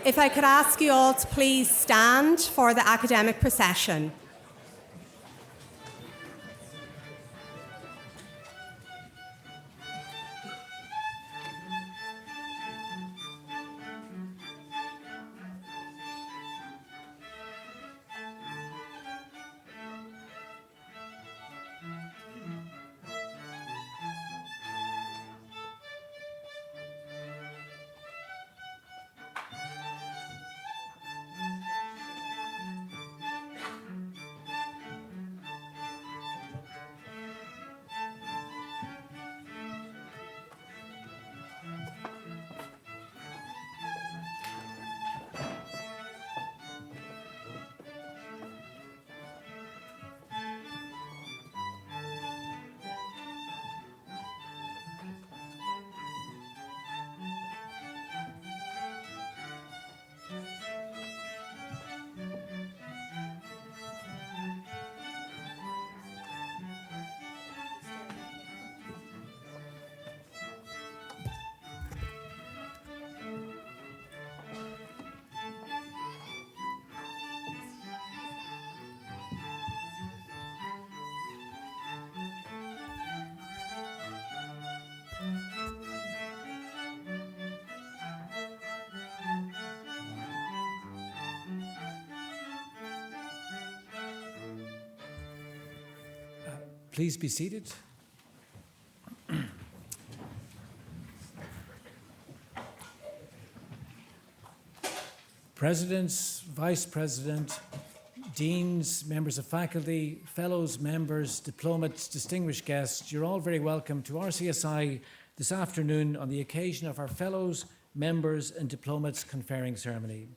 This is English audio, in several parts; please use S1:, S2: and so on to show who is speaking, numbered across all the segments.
S1: If I could ask you all to please stand for the academic procession.
S2: Please be seated. Presidents, Vice President, Deans, members of faculty, fellows, members, diplomates, distinguished guests, you're all very welcome to RCSI this afternoon on the occasion of our fellows, members and diplomates conferring ceremony.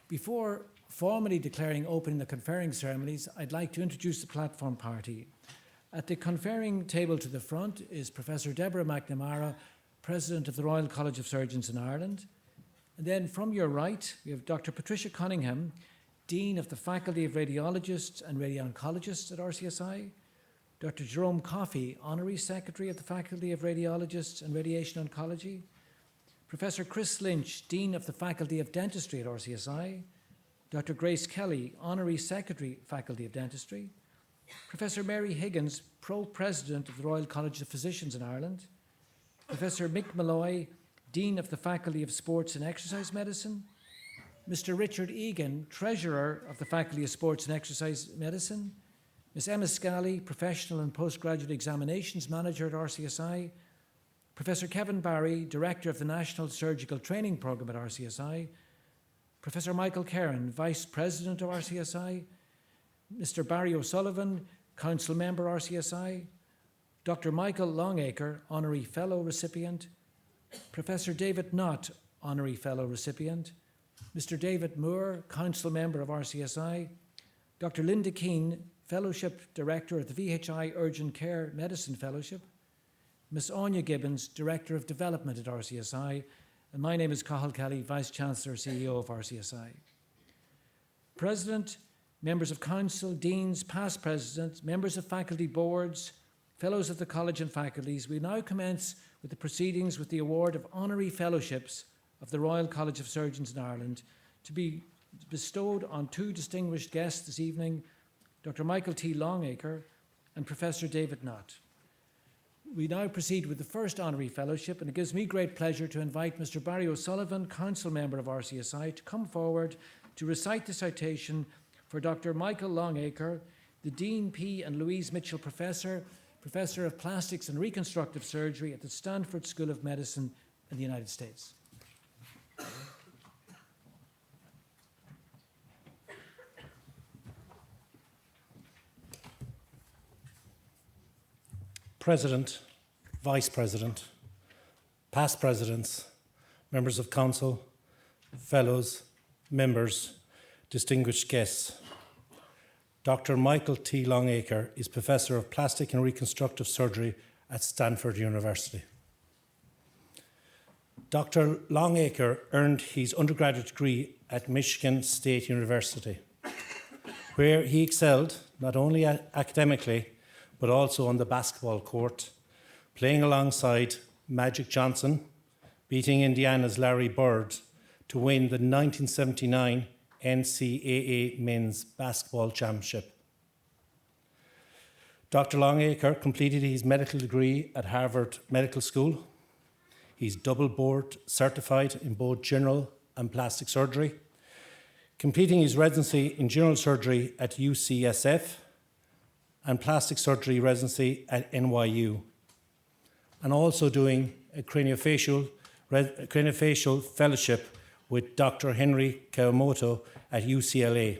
S2: Before formally declaring open the conferring ceremonies, I'd like to introduce the platform party. At the conferring table to the front is Professor Deborah McNamara, President of the Royal College of Surgeons in Ireland. And then from your right, we have Dr. Patricia Cunningham, Dean of the Faculty of Radiologists and Radiologists at RCSI, Dr. Jerome Coffey, Honorary Secretary of the Faculty of Radiologists and Radiation Oncology, Professor Chris Lynch, Dean of the Faculty of Dentistry at RCSI, Dr. Grace Kelly, Honorary Secretary, Faculty of Dentistry, Professor Mary Higgins, Pro-President of the Royal College of Physicians in Ireland, Professor Mick Malloy, Dean of the Faculty of Sports and Exercise Medicine, Mr. Richard Egan, Treasurer of the Faculty of Sports and Exercise Medicine, Ms. Emma Scally, Professional and Postgraduate Examinations Manager at RCSI, Professor Kevin Barry, Director of the National Surgical Training Programme at RCSI, Professor Michael Cairn, Vice President of RCSI, Mr. Barry O'Sullivan, Council Member RCSI, Dr. Michael Longaker, Honorary Fellow Recipient, Professor David Nott, Honorary Fellow Recipient, Mr. David Moore, Council Member of RCSI, Dr. Linda Keane, Fellowship Director of the VHI Urgent Care Medicine Fellowship, Ms. Anya Gibbons, Director of Development at RCSI, and my name is Cathal Kelly, Vice Chancellor, CEO of RCSI. President, members of council, deans, past presidents, members of faculty boards, fellows of the college and faculties, we now commence with the proceedings with the award of honorary fellowships of the Royal College of Surgeons in Ireland to be bestowed on two distinguished guests this evening, Dr. Michael T. Longaker and Professor David Nott. We now proceed with the first honorary fellowship, and it gives me great pleasure to invite Mr. Barry O'Sullivan, Council Member of RCSI, to come forward to recite the citation for Dr. Michael Longaker, the Dean P. and Louise Mitchell Professor of Plastics and Reconstructive Surgery at the Stanford School of Medicine in the United States.
S3: President, Vice President, past presidents, members of council, fellows, members, distinguished guests. Dr. Michael T. Longaker is Professor of Plastic and Reconstructive Surgery at Stanford University. Dr. Longaker earned his undergraduate degree at Michigan State University, where he excelled not only academically, but also on the basketball court, playing alongside Magic Johnson, beating Indiana's Larry Bird, to win the 1979 NCAA Men's Basketball Championship. Dr. Longaker completed his medical degree at Harvard Medical School. He's double board certified in both general and plastic surgery, completing his residency in general surgery at UCSF and plastic surgery residency at NYU, and also doing a craniofacial fellowship with Dr. Henry Kawamoto at UCLA.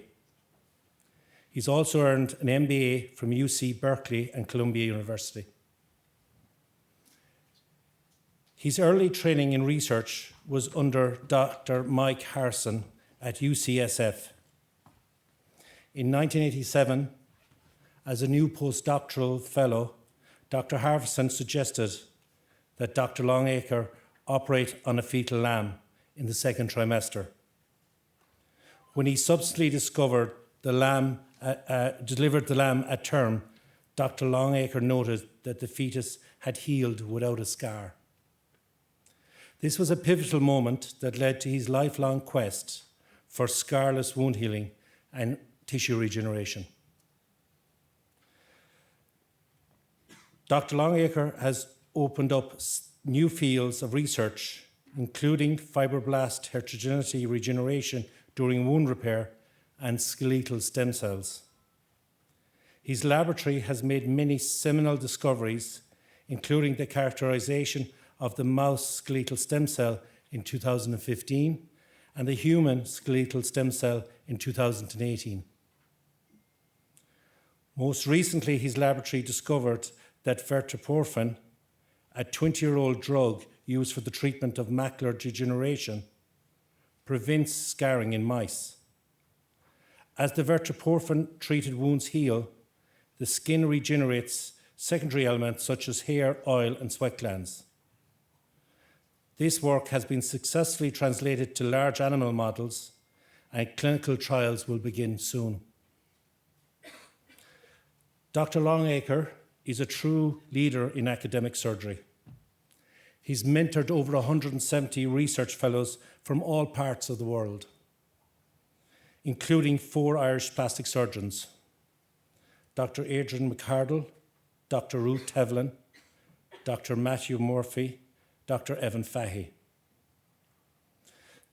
S3: He's also earned an MBA from UC Berkeley and Columbia University. His early training in research was under Dr. Mike Harrison at UCSF. In 1987, as a new postdoctoral fellow, Dr. Harrison suggested that Dr. Longaker operate on a fetal lamb in the second trimester. When he subsequently delivered the lamb at term, Dr. Longaker noted that the fetus had healed without a scar. This was a pivotal moment that led to his lifelong quest for scarless wound healing and tissue regeneration. Dr. Longaker has opened up new fields of research, including fibroblast heterogeneity regeneration during wound repair and skeletal stem cells. His laboratory has made many seminal discoveries, including the characterization of the mouse skeletal stem cell in 2015 and the human skeletal stem cell in 2018. Most recently, his laboratory discovered that verteporfin, a 20-year-old drug used for the treatment of macular degeneration, prevents scarring in mice. As the verteporfin-treated wounds heal, the skin regenerates secondary elements such as hair, oil, and sweat glands. This work has been successfully translated to large animal models, and clinical trials will begin soon. Dr. Longaker is a true leader in academic surgery. He's mentored over 170 research fellows from all parts of the world, including 4 Irish plastic surgeons: Dr. Adrian McCardle, Dr. Ruth Tevlin, Dr. Matthew Murphy, Dr. Evan Fahey.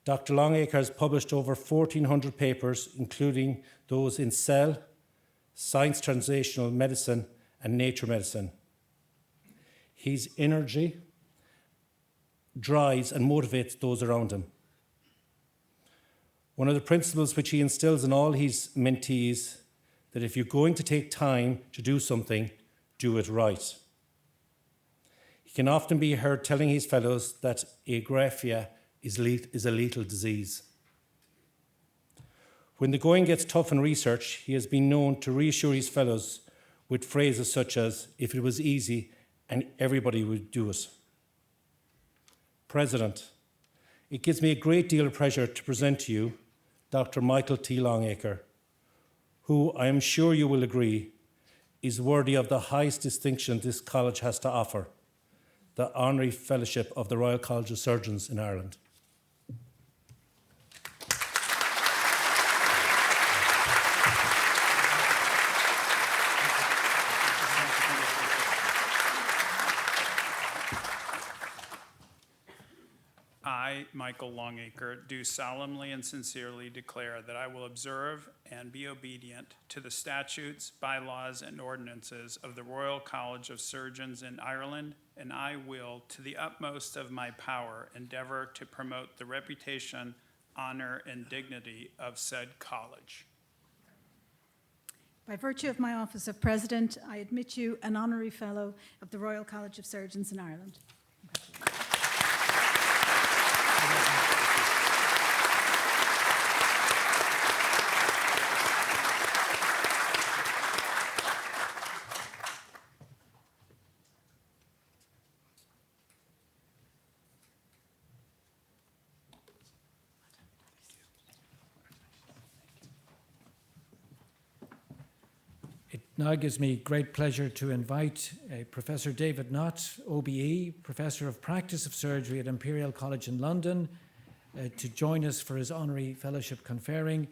S3: Dr. Longaker has published over 1,400 papers, including those in Cell, Science Translational Medicine, and Nature Medicine. His energy drives and motivates those around him. One of the principles which he instills in all his mentees, that if you're going to take time to do something, do it right. He can often be heard telling his fellows that agraphia is a lethal disease. When the going gets tough in research, he has been known to reassure his fellows with phrases such as, if it was easy and everybody would do it. President, it gives me a great deal of pleasure to present to you Dr. Michael T. Longaker, who I am sure you will agree is worthy of the highest distinction this college has to offer, the Honorary Fellowship of the Royal College of Surgeons in Ireland.
S4: I, Michael Longaker, do solemnly and sincerely declare that I will observe and be obedient to the statutes, bylaws, and ordinances of the Royal College of Surgeons in Ireland, and I will, to the utmost of my power, endeavor to promote the reputation, honor, and dignity of said college.
S5: By virtue of my office of President, I admit you an Honorary Fellow of the Royal College of Surgeons in Ireland.
S2: It now gives me great pleasure to invite Professor David Nott, OBE, Professor of Practice of Surgery at Imperial College in London, to join us for his Honorary Fellowship conferring.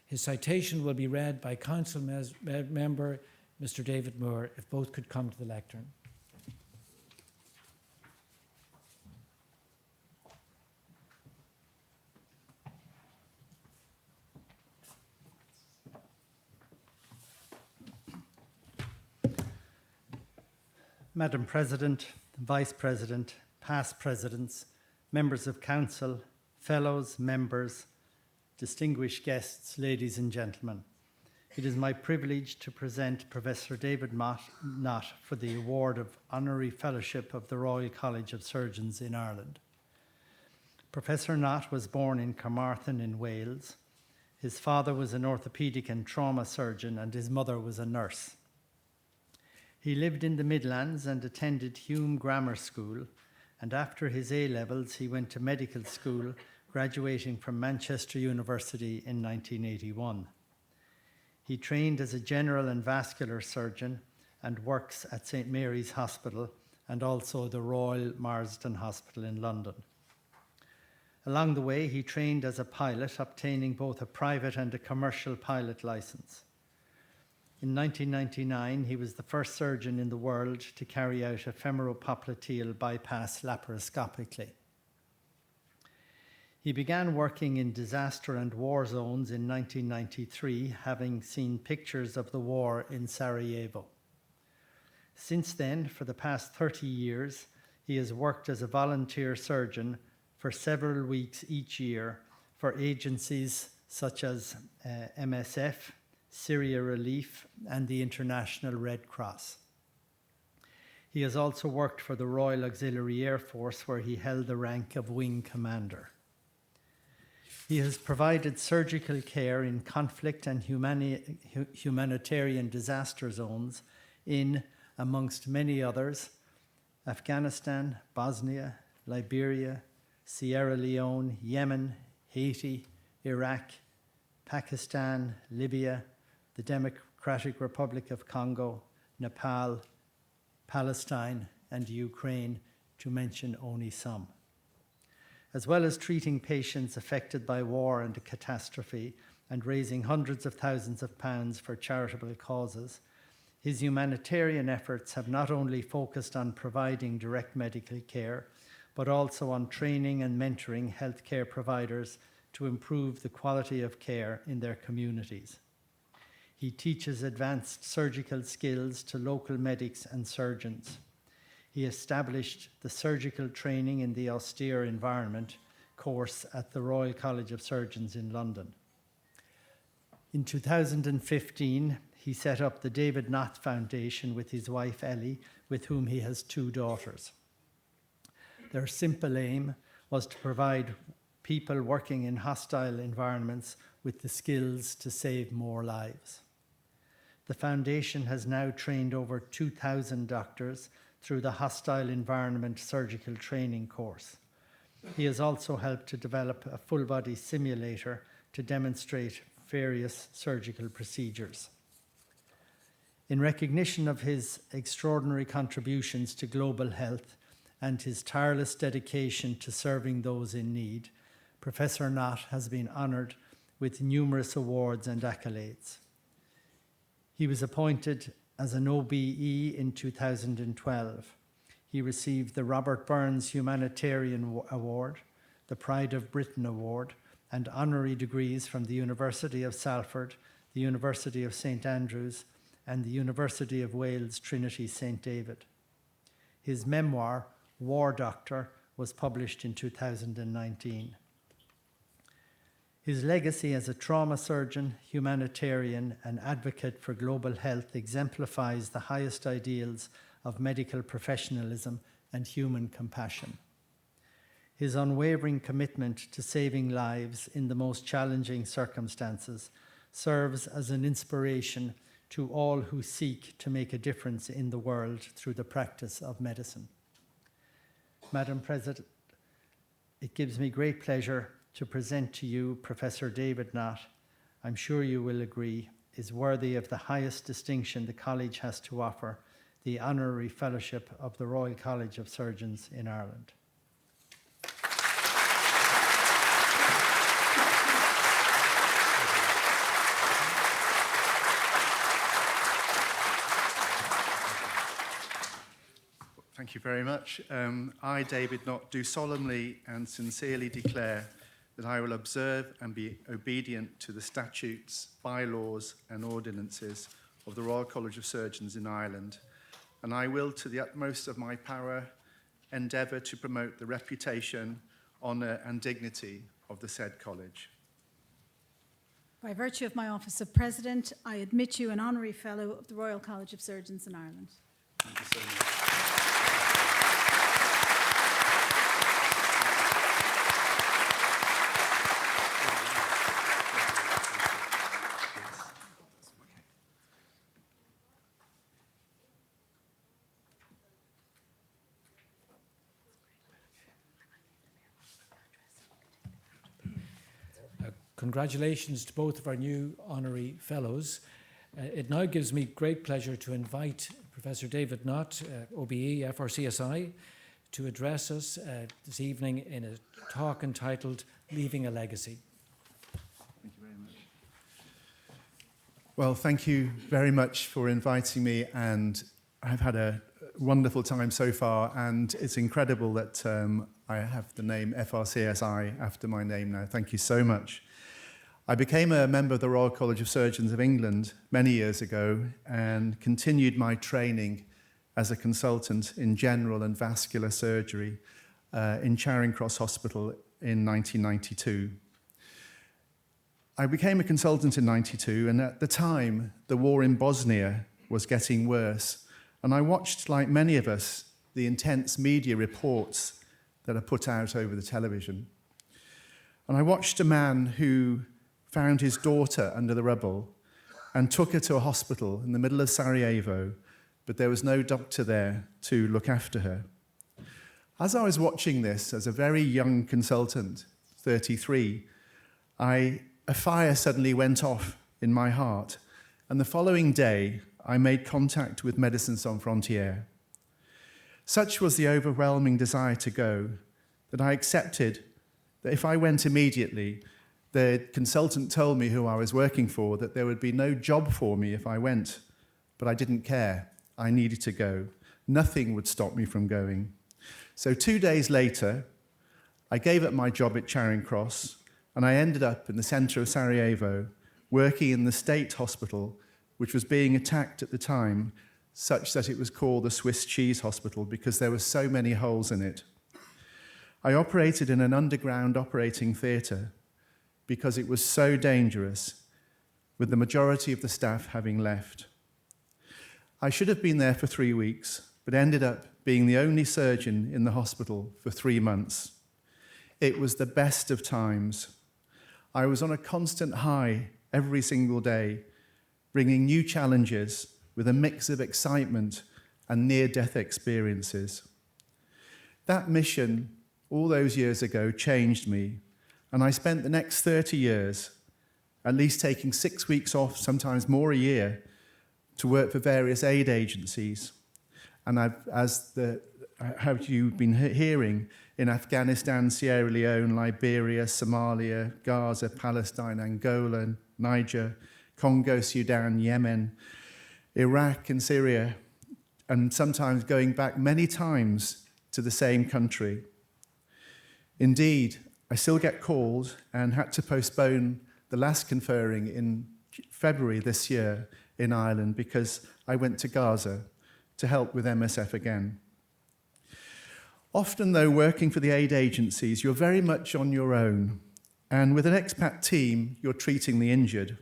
S2: His citation will be read by Council Member Mr. David Moore, if both could come to the lectern.
S6: Madam President, Vice President, past presidents, members of council, fellows, members, distinguished guests, ladies and gentlemen. It is my privilege to present Professor David Nott for the award of Honorary Fellowship of the Royal College of Surgeons in Ireland. Professor Nott was born in Carmarthen in Wales. His father was an orthopaedic and trauma surgeon and his mother was a nurse. He lived in the Midlands and attended Hume Grammar School, and after his A-levels he went to medical school, graduating from Manchester University in 1981. He trained as a general and vascular surgeon and works at St Mary's Hospital and also the Royal Marsden Hospital in London. Along the way, he trained as a pilot, obtaining both a private and a commercial pilot license. In 1999, he was the first surgeon in the world to carry out a femoropopliteal bypass laparoscopically. He began working in disaster and war zones in 1993, having seen pictures of the war in Sarajevo. Since then, for the past 30 years, he has worked as a volunteer surgeon for several weeks each year for agencies such as MSF, Syria Relief, and the International Red Cross. He has also worked for the Royal Auxiliary Air Force, where he held the rank of Wing Commander. He has provided surgical care in conflict and humanitarian disaster zones in, amongst many others, Afghanistan, Bosnia, Liberia, Sierra Leone, Yemen, Haiti, Iraq, Pakistan, Libya, the Democratic Republic of Congo, Nepal, Palestine, and Ukraine, to mention only some. As well as treating patients affected by war and catastrophe and raising hundreds of thousands of pounds for charitable causes, his humanitarian efforts have not only focused on providing direct medical care, but also on training and mentoring healthcare providers to improve the quality of care in their communities. He teaches advanced surgical skills to local medics and surgeons. He established the surgical training in the austere environment course at the Royal College of Surgeons in London. In 2015, he set up the David Nott Foundation with his wife Ellie, with whom he has 2 daughters. Their simple aim was to provide people working in hostile environments with the skills to save more lives. The foundation has now trained over 2,000 doctors through the Hostile Environment Surgical Training course. He has also helped to develop a full-body simulator to demonstrate various surgical procedures. In recognition of his extraordinary contributions to global health and his tireless dedication to serving those in need, Professor Nott has been honoured with numerous awards and accolades. He was appointed as an OBE in 2012. He received the Robert Burns Humanitarian Award, the Pride of Britain Award, and honorary degrees from the University of Salford, the University of St Andrews, and the University of Wales Trinity St David. His memoir, War Doctor, was published in 2019. His legacy as a trauma surgeon, humanitarian, and advocate for global health exemplifies the highest ideals of medical professionalism and human compassion. His unwavering commitment to saving lives in the most challenging circumstances serves as an inspiration to all who seek to make a difference in the world through the practice of medicine. Madam President, it gives me great pleasure to present to you Professor David Nott. I'm sure you will agree, is worthy of the highest distinction the College has to offer, the Honorary Fellowship of the Royal College of Surgeons in Ireland.
S7: Thank you very much. I, David Nott, do solemnly and sincerely declare that I will observe and be obedient to the statutes, bylaws and ordinances of the Royal College of Surgeons in Ireland, and I will, to the utmost of my power, endeavour to promote the reputation, honour and dignity of the said college.
S5: By virtue of my office of President, I admit you an Honorary Fellow of the Royal College of Surgeons in Ireland.
S7: Thank you so much.
S2: Congratulations to both of our new honorary fellows. It now gives me great pleasure to invite Professor David Nott, OBE, FRCSI, to address us this evening in a talk entitled Leaving a Legacy.
S7: Thank you very much. Well, thank you very much for inviting me, and I've had a wonderful time so far, and it's incredible that I have the name FRCSI after my name now. Thank you so much. I became a member of the Royal College of Surgeons of England many years ago and continued my training as a consultant in general and vascular surgery in Charing Cross Hospital in 1992. I became a consultant in 92, and at the time, the war in Bosnia was getting worse. And I watched, like many of us, the intense media reports that are put out over the television. And I watched a man who found his daughter under the rubble and took her to a hospital in the middle of Sarajevo, but there was no doctor there to look after her. As I was watching this as a very young consultant, 33, a fire suddenly went off in my heart, and the following day I made contact with Médecins Sans Frontières. Such was the overwhelming desire to go that I accepted that if I went immediately, the consultant told me, who I was working for, that there would be no job for me if I went, but I didn't care. I needed to go. Nothing would stop me from going. So 2 days later, I gave up my job at Charing Cross, and I ended up in the centre of Sarajevo, working in the state hospital, which was being attacked at the time, such that it was called the Swiss Cheese Hospital because there were so many holes in it. I operated in an underground operating theatre because it was so dangerous, with the majority of the staff having left. I should have been there for 3 weeks, but ended up being the only surgeon in the hospital for 3 months. It was the best of times. I was on a constant high every single day, bringing new challenges with a mix of excitement and near-death experiences. That mission, all those years ago, changed me, and I spent the next 30 years at least taking 6 weeks off, sometimes more a year, to work for various aid agencies. And how you've been hearing, in Afghanistan, Sierra Leone, Liberia, Somalia, Gaza, Palestine, Angola, Niger, Congo, Sudan, Yemen, Iraq and Syria, and sometimes going back many times to the same country. Indeed, I still get called and had to postpone the last conferring in February this year in Ireland because I went to Gaza to help with MSF again. Often, though, working for the aid agencies, you're very much on your own, and with an expat team, you're treating the injured.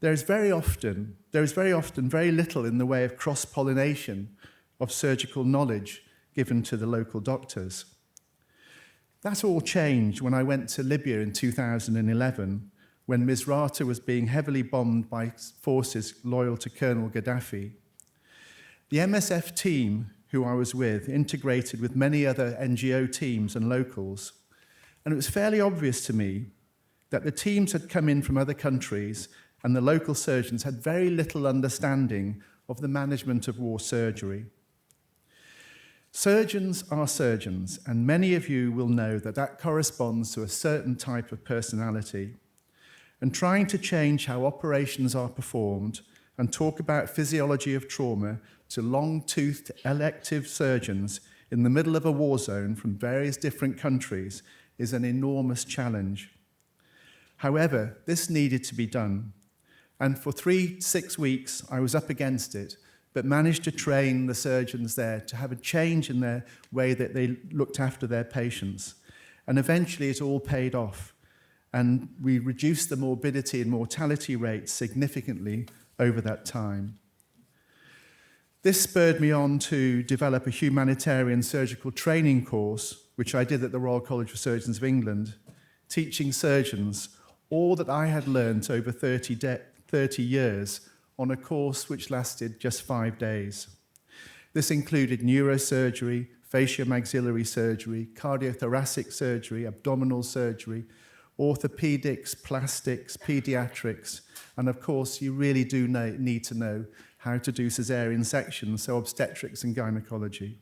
S7: There is very often very little in the way of cross-pollination of surgical knowledge given to the local doctors. That all changed when I went to Libya in 2011, when Misrata was being heavily bombed by forces loyal to Colonel Gaddafi. The MSF team, who I was with, integrated with many other NGO teams and locals, and it was fairly obvious to me that the teams had come in from other countries and the local surgeons had very little understanding of the management of war surgery. Surgeons are surgeons, and many of you will know that that corresponds to a certain type of personality. And trying to change how operations are performed and talk about physiology of trauma to long-toothed elective surgeons in the middle of a war zone from various different countries is an enormous challenge. However, this needed to be done. And for 6 weeks, I was up against it, but managed to train the surgeons there to have a change in their way that they looked after their patients. And eventually it all paid off. And we reduced the morbidity and mortality rates significantly over that time. This spurred me on to develop a humanitarian surgical training course, which I did at the Royal College of Surgeons of England, teaching surgeons all that I had learnt over 30 years on a course which lasted just 5 days. This included neurosurgery, facial-maxillary surgery, cardiothoracic surgery, abdominal surgery, orthopedics, plastics, pediatrics, and of course you really do need to know how to do caesarean sections, so obstetrics and gynecology.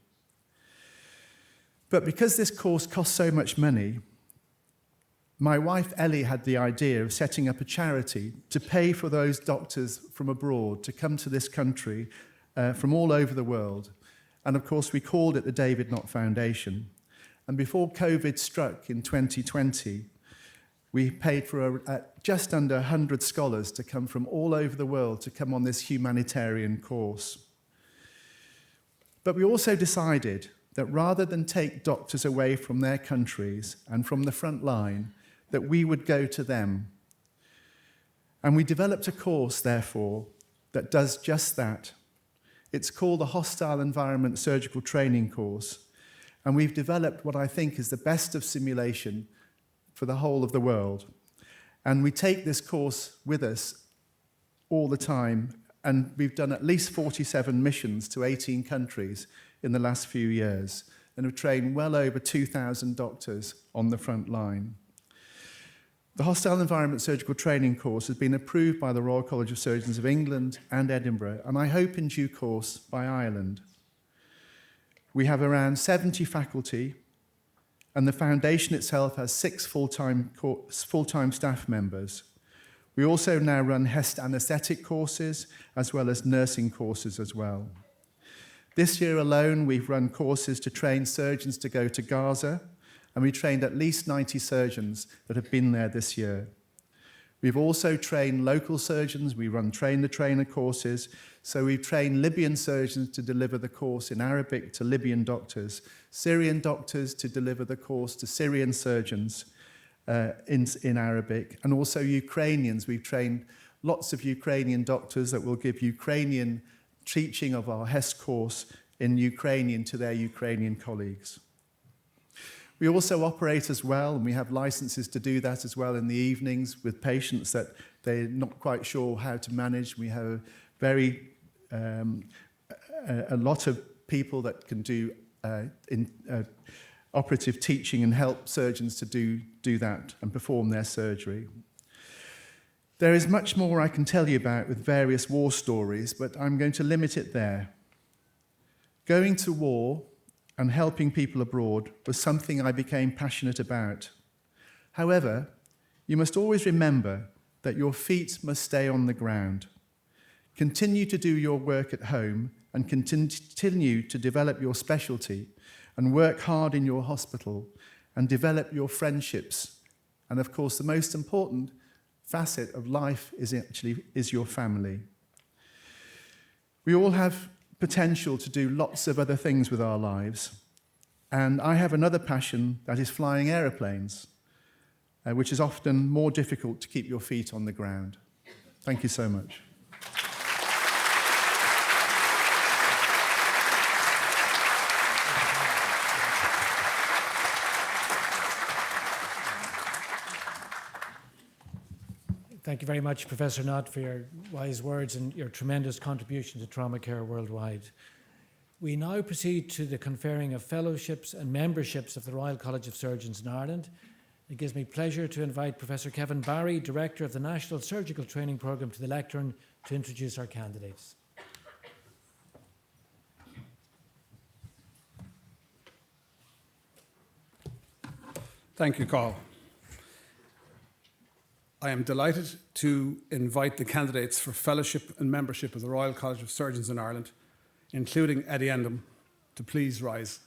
S7: But because this course cost so much money, my wife Ellie had the idea of setting up a charity to pay for those doctors from abroad to come to this country from all over the world. And of course, we called it the David Nott Foundation. And before COVID struck in 2020, we paid for just under 100 scholars to come from all over the world to come on this humanitarian course. But we also decided that rather than take doctors away from their countries and from the front line, that we would go to them. And we developed a course, therefore, that does just that. It's called the Hostile Environment Surgical Training Course, and we've developed what I think is the best of simulation for the whole of the world. And we take this course with us all the time, and we've done at least 47 missions to 18 countries in the last few years, and have trained well over 2,000 doctors on the front line. The Hostile Environment Surgical Training course has been approved by the Royal College of Surgeons of England and Edinburgh, and I hope in due course by Ireland. We have around 70 faculty, and the foundation itself has 6 full-time staff members. We also now run HEST anaesthetic courses, as well as nursing courses as well. This year alone, we've run courses to train surgeons to go to Gaza, and we trained at least 90 surgeons that have been there this year. We've also trained local surgeons. We run train-the-trainer courses. So we've trained Libyan surgeons to deliver the course in Arabic to Libyan doctors, Syrian doctors to deliver the course to Syrian surgeons in Arabic, and also Ukrainians. We've trained lots of Ukrainian doctors that will give Ukrainian teaching of our HEST course in Ukrainian to their Ukrainian colleagues. We also operate as well, and we have licenses to do that as well in the evenings with patients that they're not quite sure how to manage. We have a lot of people that can do operative teaching and help surgeons to do that and perform their surgery. There is much more I can tell you about with various war stories, but I'm going to limit it there. Going to war and helping people abroad was something I became passionate about. However, you must always remember that your feet must stay on the ground. Continue to do your work at home and continue to develop your specialty and work hard in your hospital and develop your friendships. And of course, the most important facet of life is your family. We all have potential to do lots of other things with our lives. And I have another passion, that is flying aeroplanes, which is often more difficult to keep your feet on the ground. Thank you so much.
S2: Thank you very much, Professor Nott, for your wise words and your tremendous contribution to trauma care worldwide. We now proceed to the conferring of fellowships and memberships of the Royal College of Surgeons in Ireland. It gives me pleasure to invite Professor Kevin Barry, Director of the National Surgical Training Programme, to the lectern to introduce our candidates.
S8: Thank you, Carl. I am delighted to invite the candidates for fellowship and membership of the Royal College of Surgeons in Ireland including addendum, to please rise.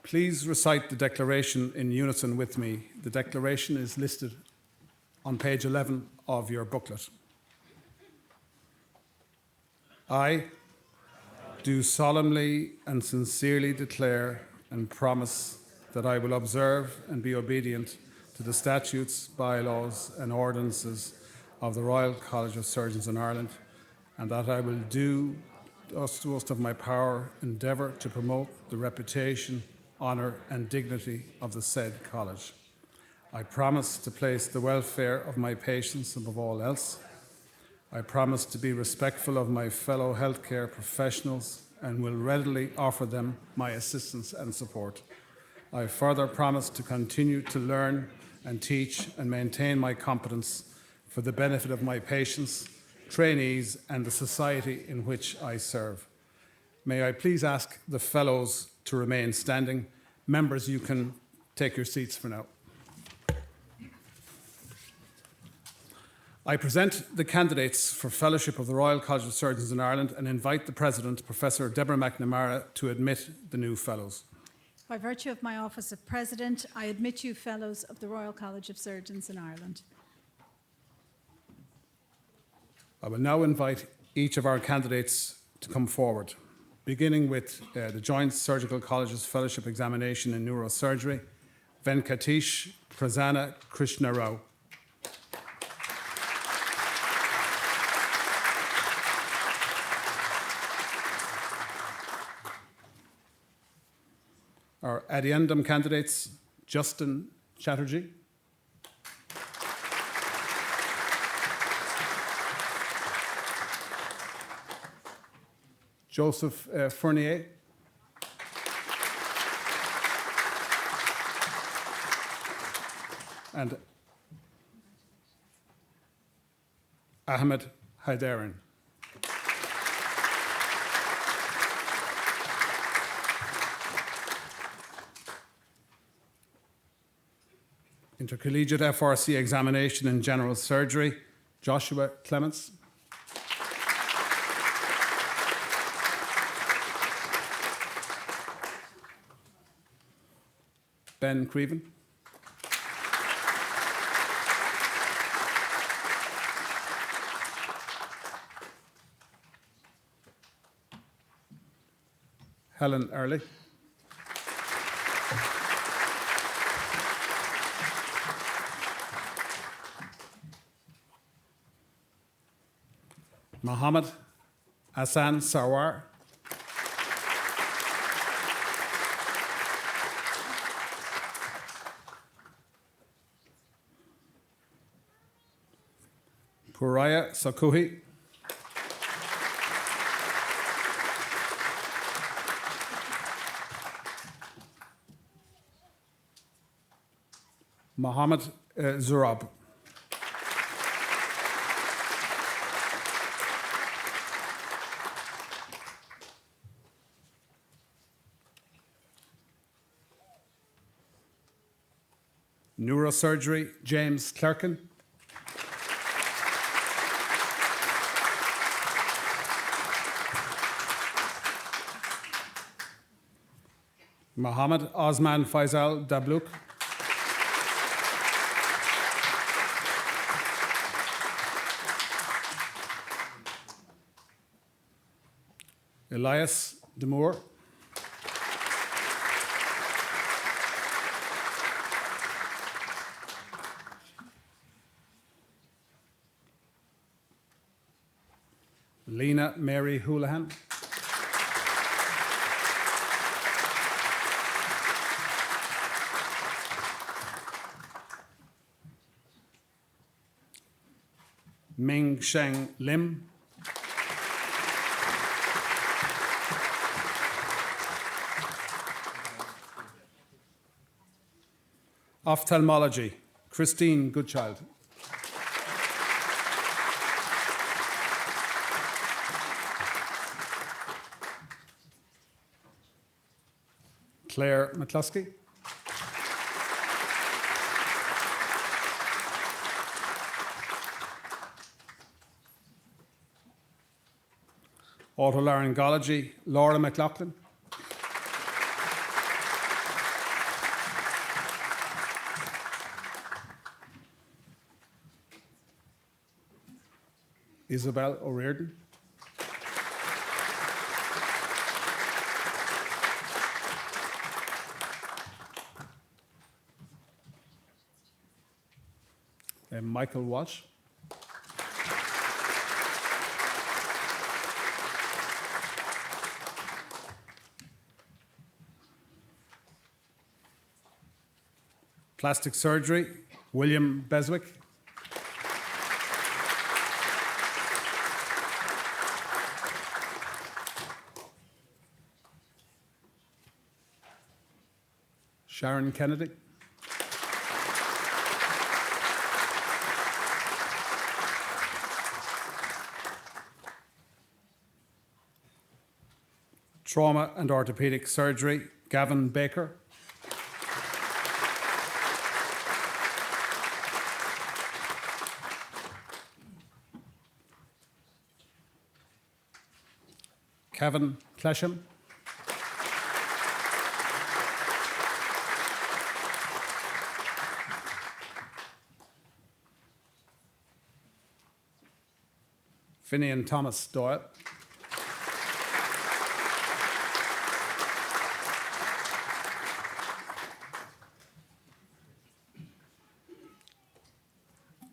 S8: Please recite the declaration in unison with me. The declaration is listed on page 11 of your booklet. I do solemnly and sincerely declare and promise that I will observe and be obedient to the statutes, bylaws and ordinances of the Royal College of Surgeons in Ireland, and that I will do to the most of my power endeavour to promote the reputation, honour and dignity of the said college. I promise to place the welfare of my patients above all else. I promise to be respectful of my fellow healthcare professionals and will readily offer them my assistance and support. I further promise to continue to learn and teach and maintain my competence for the benefit of my patients, trainees and the society in which I serve. May I please ask the fellows to remain standing. Members, you can take your seats for now. I present the candidates for Fellowship of the Royal College of Surgeons in Ireland and invite the President, Professor Deborah McNamara, to admit the new fellows.
S5: By virtue of my office of President, I admit you Fellows of the Royal College of Surgeons in Ireland.
S8: I will now invite each of our candidates to come forward, beginning with the Joint Surgical College's Fellowship Examination in Neurosurgery, Venkatish Prasanna Krishna Rao. Our addendum candidates, Justin Chatterjee, Joseph Fournier, and Ahmed Haidarin. Intercollegiate FRC Examination in General Surgery, Joshua Clements. Ben Creven. Helen Early. Mohammed Hassan Sarwar. Puraya Sakuhi. Mohammed Zurab. Neurosurgery, James Clerkin. Mohammed Osman Faisal Dabluk. Elias Demour. Lena Mary Houlihan. Ming Sheng Lim. Ophthalmology, Christine Goodchild. Claire McCluskey. Otolaryngology, Laura McLaughlin. Isabel O'Riordan. Michael Walsh. Plastic surgery, William Beswick. Sharon Kennedy. Trauma and orthopedic surgery, Gavin Baker. Kevin Clesham. Finian Thomas Doyle.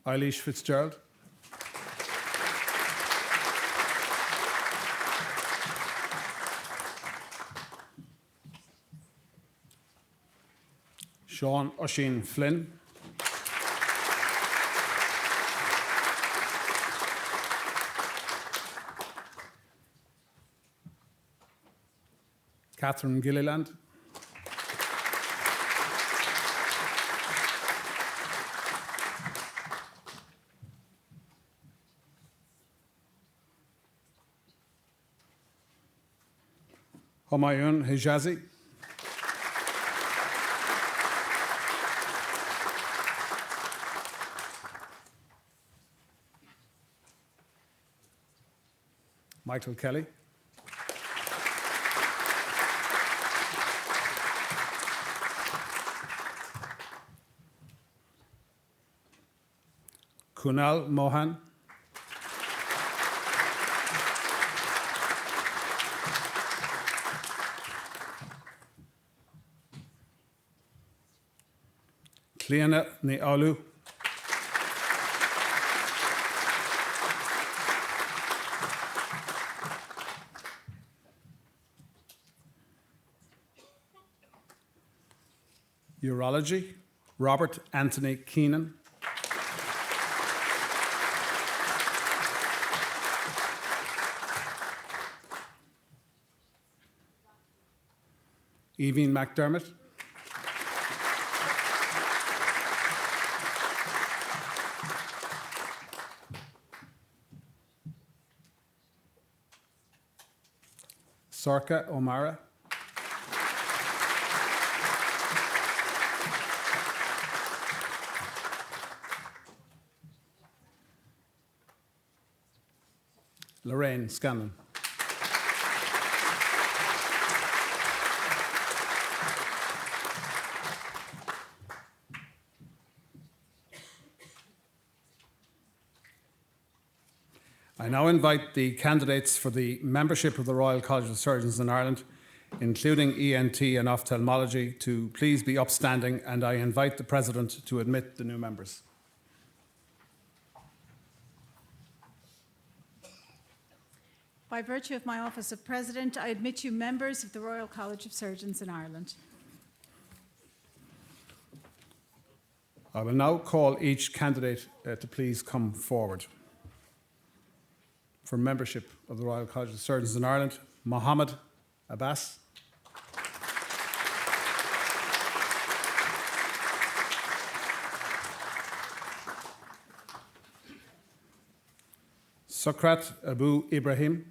S8: Eilish Fitzgerald. Sean Oisin Flynn. Catherine Gilliland. Humayun Hijazi. Michael Kelly. Kunal Mohan. Cleana Nialu. Urology, Robert Anthony Keenan. Evie McDermott. Sorka O'Mara. Lorraine Scanlon. I now invite the candidates for the membership of the Royal College of Surgeons in Ireland, including ENT and ophthalmology, to please be upstanding, and I invite the President to admit the new members.
S5: By virtue of my office of President, I admit you members of the Royal College of Surgeons in Ireland.
S8: I will now call each candidate to please come forward. For membership of the Royal College of Surgeons in Ireland, Mohammed Abbas. Sokrat Abu Ibrahim.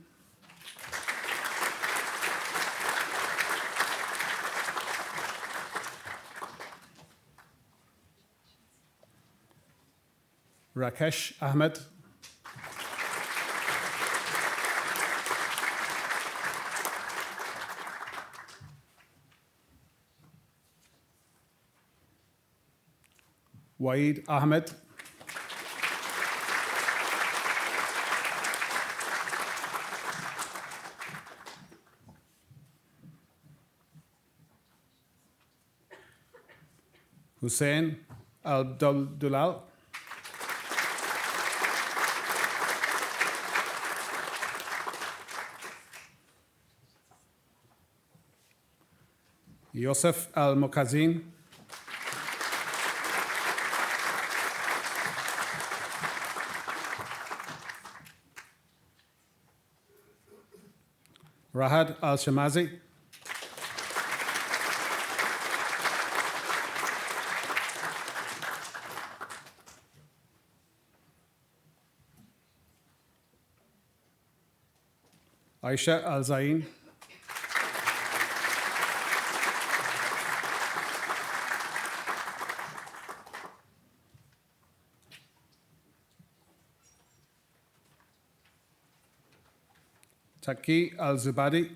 S8: Rakesh Ahmed. Waid Ahmed, Hussein Al-Dulal, Yosef Al-Mukazin, Rahad Al-Shamazi, Aisha Al-Zain, Taki Al-Zubadi,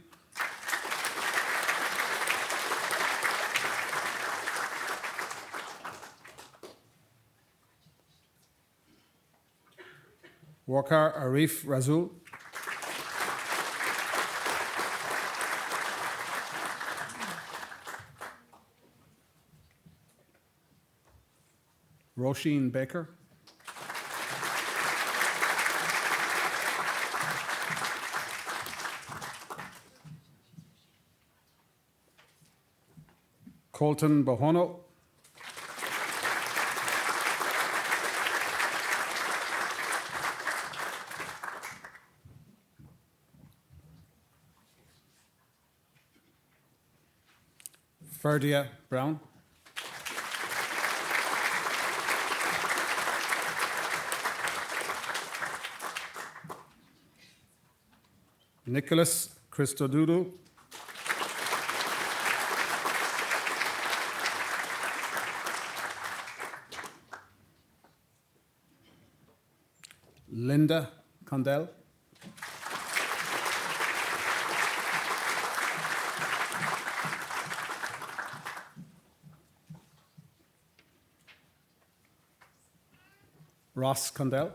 S8: Wakar Arif Razul, Roisin Baker, Colton Bohono, Ferdia Brown, Nicholas Christodoulou, Linda Condell, Ross Condell,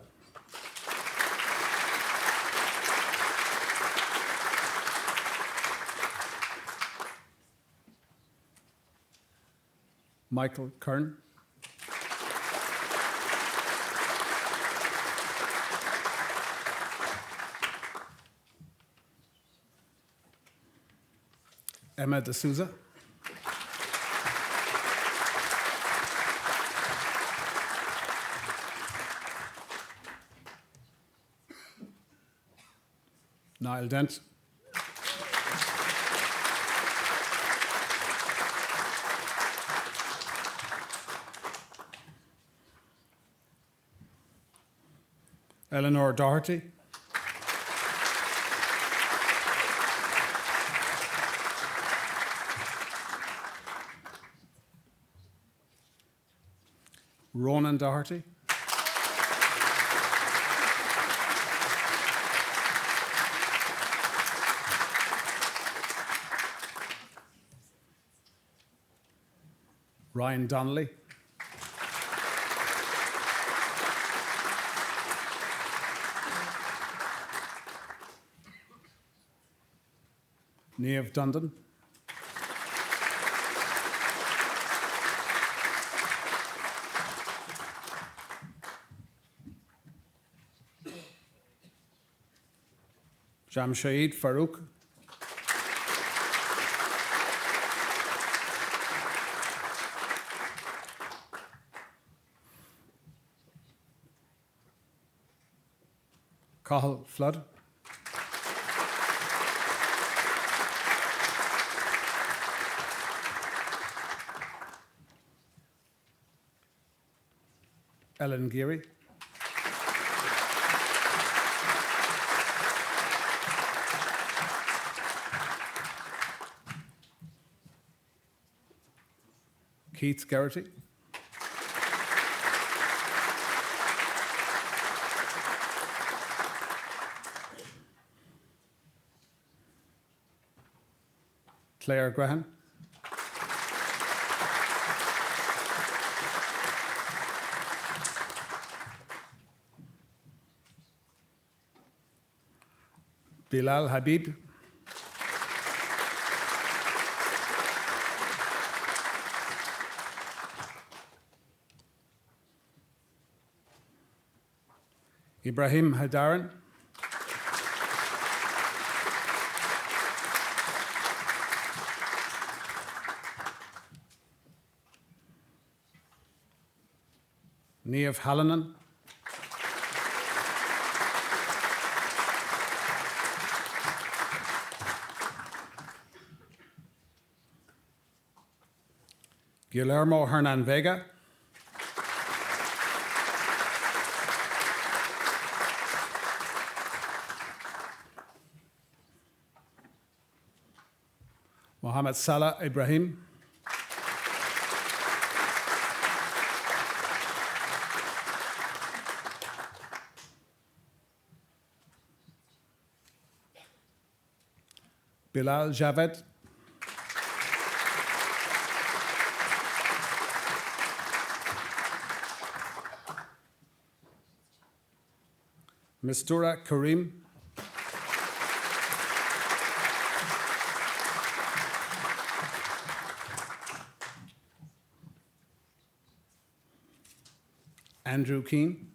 S8: Michael Kern, Emma D'Souza, Niall Dent, Eleanor Doherty, Ronan Doherty, Ryan Donnelly, Niamh Dundon, Jamshid Farouk, Cathal Flood, Ellen Geary, Keith Garrity, Claire Graham, Bilal Habib, Ibrahim Hadaran, Niamh Hallinan, Guillermo Hernan Vega, Mohammed Salah Ibrahim, Bilal Javed, Mistura Karim, Andrew Keane,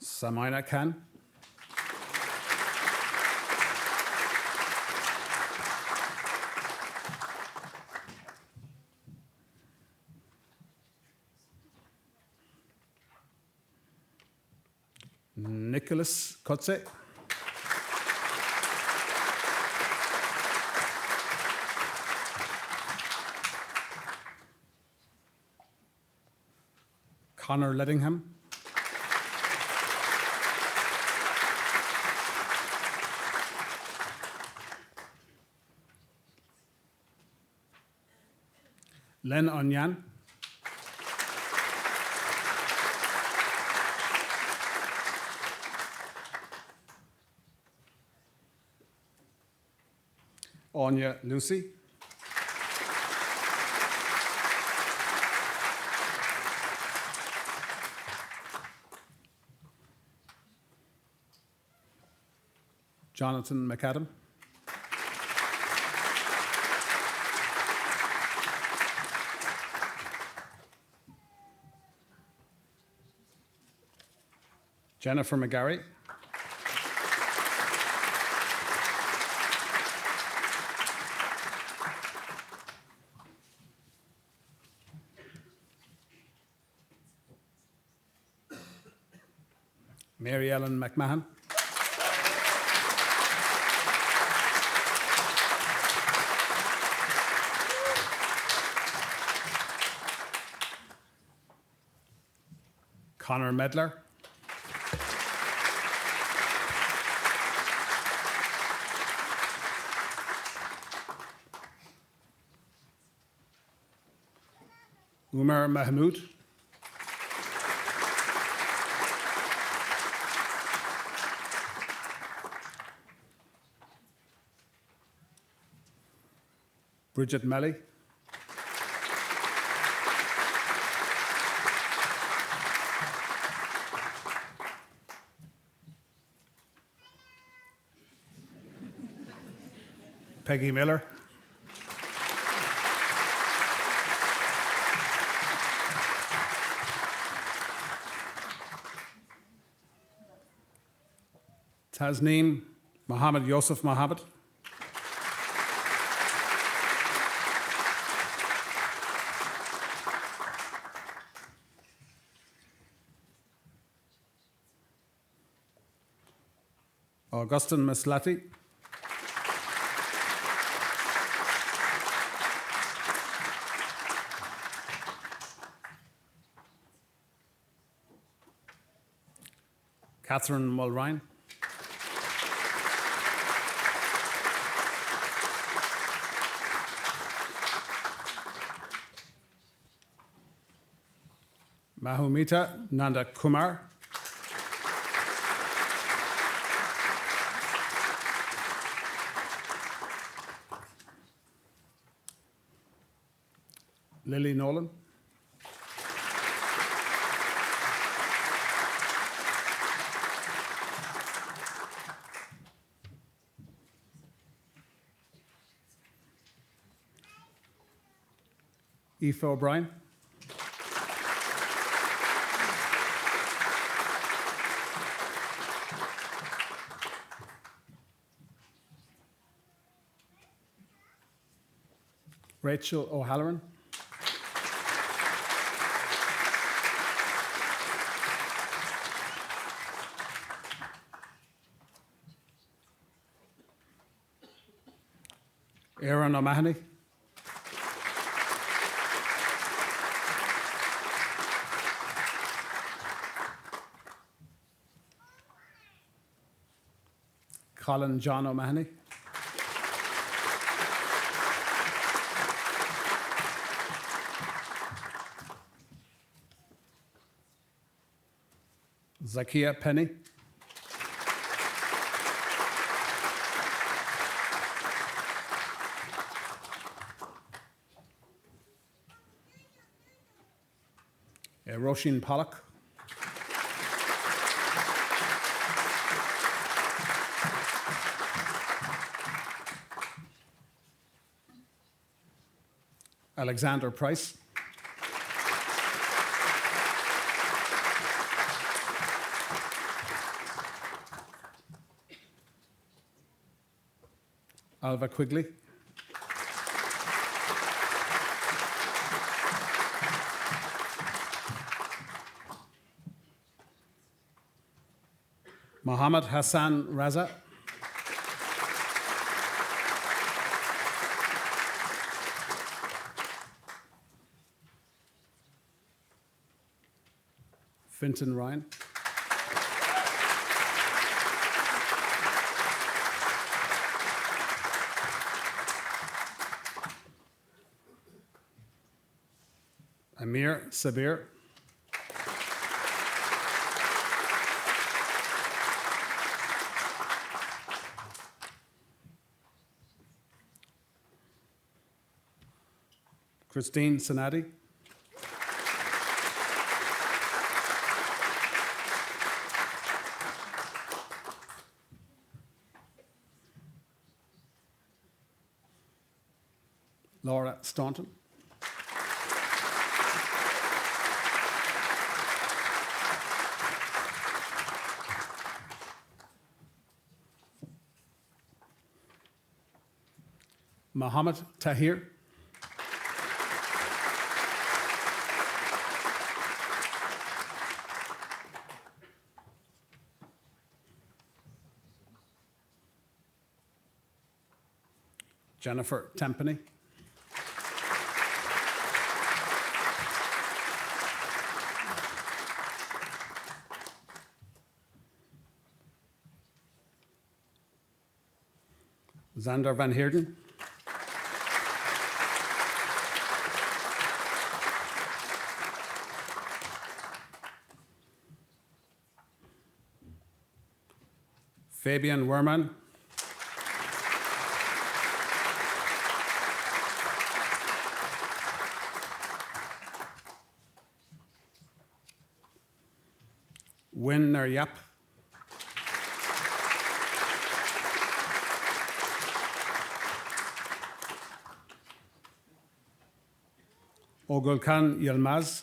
S8: Samaina Khan, Nicholas Kotze, Connor Lettingham, Len Onyan, Anya Lucy, Jonathan McAdam, Jennifer McGarry, Mary Ellen McMahon, Connor Medler, Umar Mahmood, Bridget Melly, Peggy Miller, Tasneem Mohammed Yosef Mohammed, Augustin Maslati, Catherine Mulrine, Mahumita Nanda Kumar, Lily Nolan. Aoife O'Brien. Rachel O'Halloran. Aaron O'Mahony. Colin John O'Mahony. Zakia Penny. Roisin Pollock. Alexander Price. Alva Quigley. Mohammed Hassan Raza. Fintan Ryan. Amir Sabir. Christine Sanadi. Laura Staunton. Mohammed Tahir. Jennifer Tampany. Xander Van Heerden. Fabian Werman. Winner Yap. Ogulkan Yilmaz.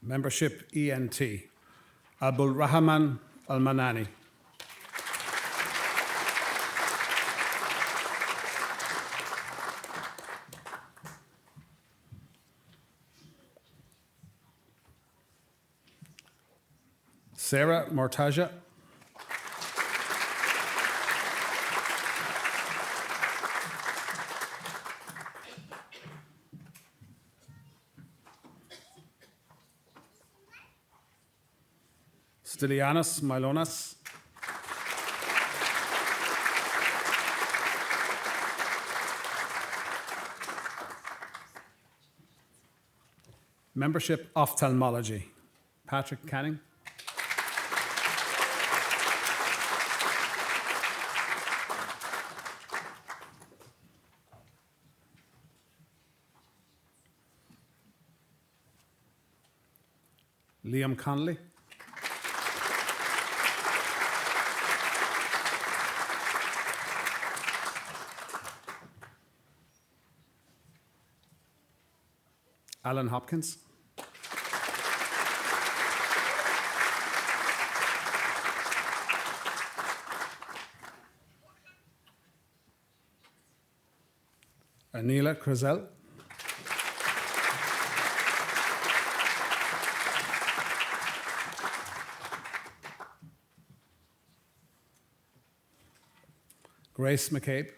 S8: Membership ENT. Abul Rahman Al Manani. Sarah Mortaja. Stylianos Milonas. Membership Ophthalmology. Patrick Canning. Liam Connolly, Alan Hopkins, Anila Crozel, Grace McCabe,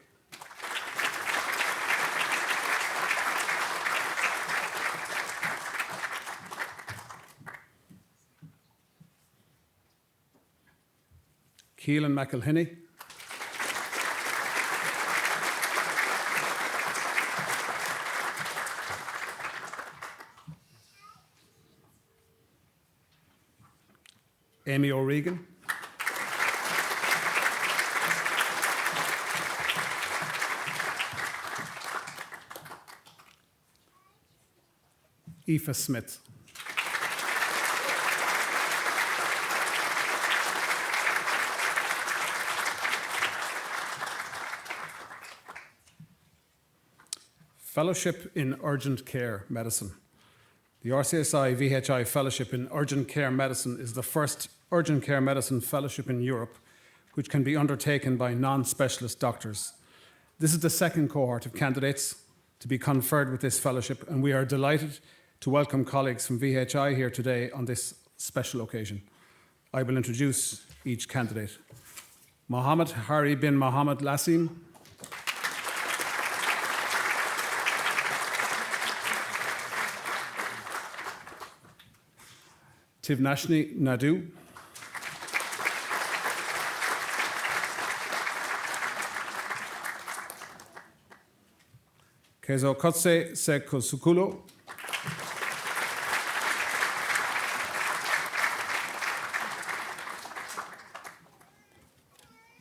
S8: Keelan McElhinney, Amy O'Regan, Aoife Smith, Fellowship in Urgent Care Medicine. The RCSI VHI Fellowship in Urgent Care Medicine is the first urgent care medicine fellowship in Europe, which can be undertaken by non-specialist doctors. This is the second cohort of candidates to be conferred with this fellowship, and we are delighted to welcome colleagues from VHI here today on this special occasion. I will introduce each candidate. Mohammed Hari bin Mohammed Lassim, Tivnashni Nadu, Kezo Kotse Sekosukulo,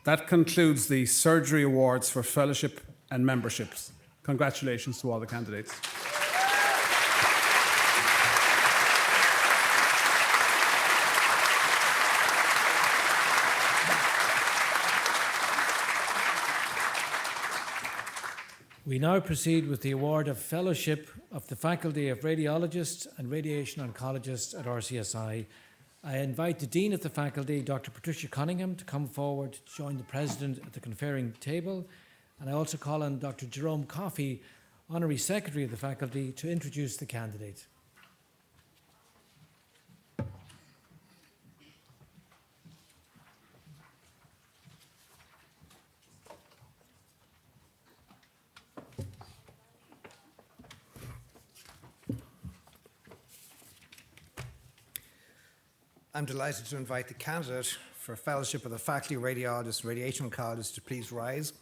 S8: That concludes the surgery awards for fellowship and memberships. Congratulations to all the candidates.
S2: We now proceed with the award of Fellowship of the Faculty of Radiologists and Radiation Oncologists at RCSI. I invite the Dean of the Faculty, Dr. Patricia Cunningham, to come forward to join the President at the conferring table. And I also call on Dr. Jerome Coffey, Honorary Secretary of the Faculty, to introduce the candidate.
S9: I'm delighted to invite the candidate for Fellowship of the Faculty of Radiologists and Radiation Oncologists to please rise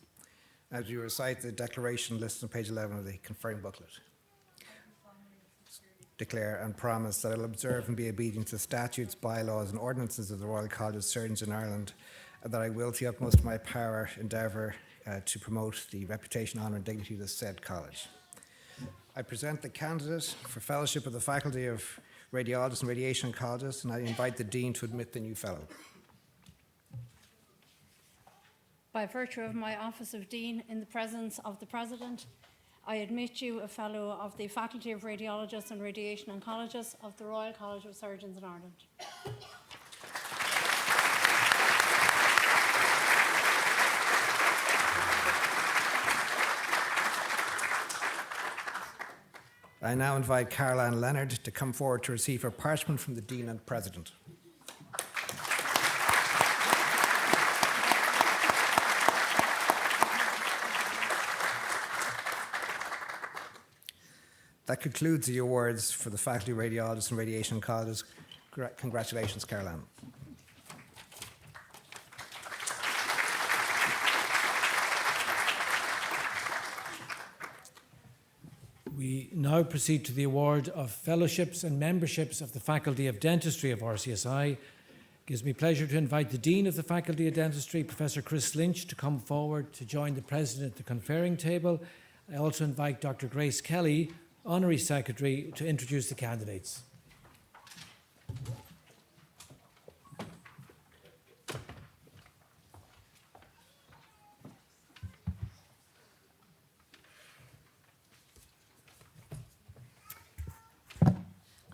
S9: as we recite the declaration listed on page 11 of the conferring booklet. Declare and promise that I will observe and be obedient to statutes, bylaws and ordinances of the Royal College of Surgeons in Ireland, and that I will, to the utmost of my power, endeavour to promote the reputation, honour and dignity of the said college. I present the candidate for Fellowship of the Faculty of Radiologists and Radiation Oncologists, and I invite the Dean to admit the new Fellow.
S10: By virtue of my office of Dean in the presence of the President, I admit you a Fellow of the Faculty of Radiologists and Radiation Oncologists of the Royal College of Surgeons in Ireland.
S9: I now invite Caroline Leonard to come forward to receive her parchment from the Dean and President. That concludes the awards for the Faculty of Radiologists and Radiation Oncologists. Congratulations, Caroline.
S2: We now proceed to the award of fellowships and memberships of the Faculty of Dentistry of RCSI. It gives me pleasure to invite the Dean of the Faculty of Dentistry, Professor Chris Lynch, to come forward to join the President at the conferring table. I also invite Dr. Grace Kelly, Honorary Secretary, to introduce the candidates.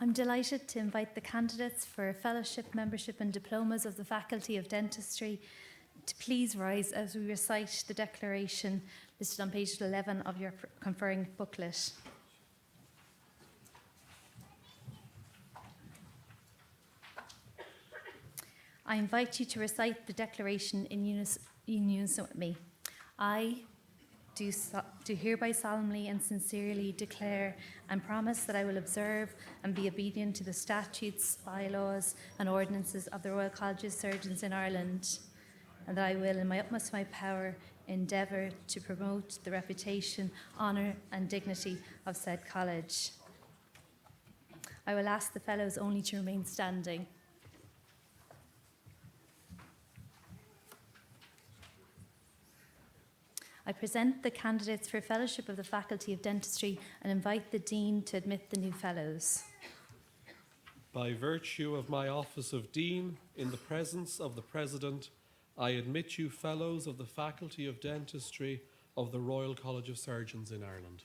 S11: I'm delighted to invite the candidates for fellowship, membership and diplomas of the Faculty of Dentistry to please rise as we recite the declaration listed on page 11 of your conferring booklet. I invite you to recite the declaration in unison with me. I do hereby solemnly and sincerely declare and promise that I will observe and be obedient to the statutes, bylaws and ordinances of the Royal College of Surgeons in Ireland, and that I will, in my utmost of my power, endeavour to promote the reputation, honour and dignity of said college. I will ask the Fellows only to remain standing. I present the candidates for Fellowship of the Faculty of Dentistry and invite the Dean to admit the new Fellows.
S12: By virtue of my office of Dean, in the presence of the President, I admit you Fellows of the Faculty of Dentistry of the Royal College of Surgeons in Ireland.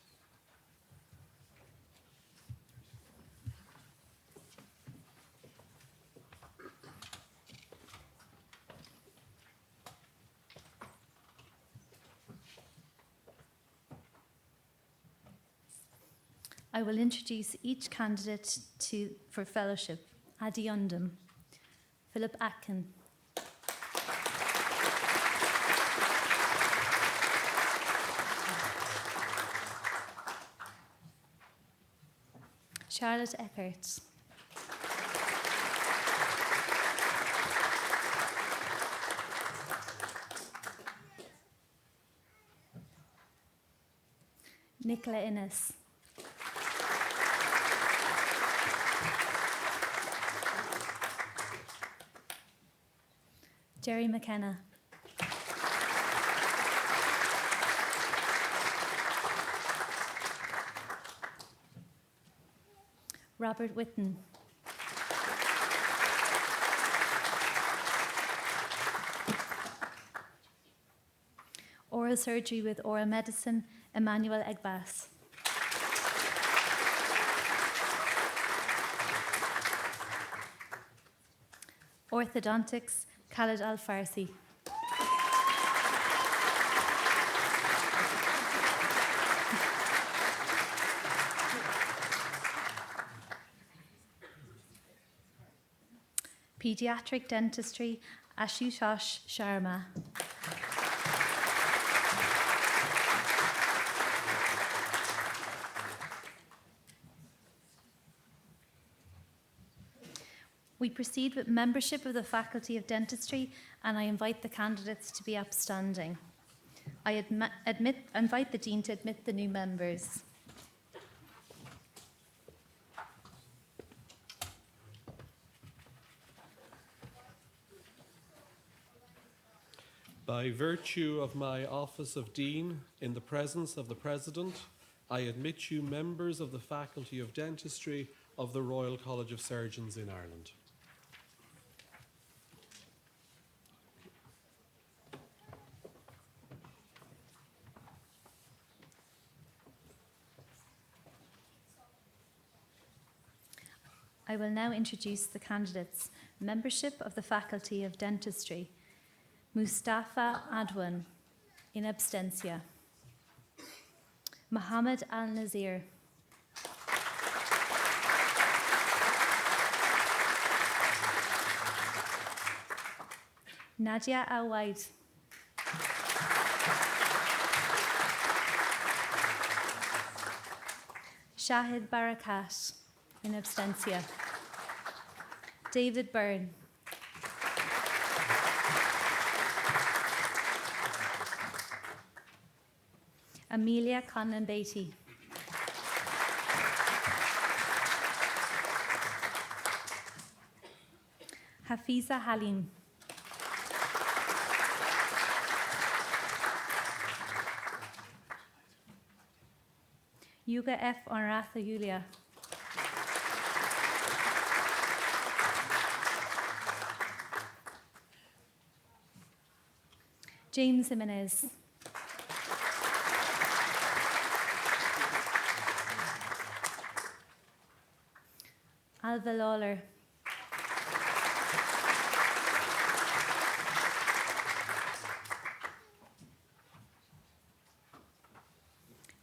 S11: I will introduce each candidate for fellowship. Adi Undum, Philip Atkin, Charlotte Eckert, Nicola Innes, Jerry McKenna, Robert Whitten, Oral Surgery with Oral Medicine, Emmanuel Egbas, Orthodontics, Khaled Al-Farsi, Pediatric Dentistry, Ashutosh Sharma, We proceed with membership of the Faculty of Dentistry, and I invite the candidates to be upstanding. I invite the Dean to admit the new members.
S12: By virtue of my office of Dean, in the presence of the President, I admit you members of the Faculty of Dentistry of the Royal College of Surgeons in Ireland.
S11: I will now introduce the candidates. Membership of the Faculty of Dentistry. Mustafa Adwan, in absentia. Mohammed Al-Nazir. Nadia Al-Waid. Shahid Barakat, in absentia. David Byrne. Amelia Conlon Beatty. Hafiza Halim. Yuga F. Honoratha Yulia. James Jimenez. Alva Lawler.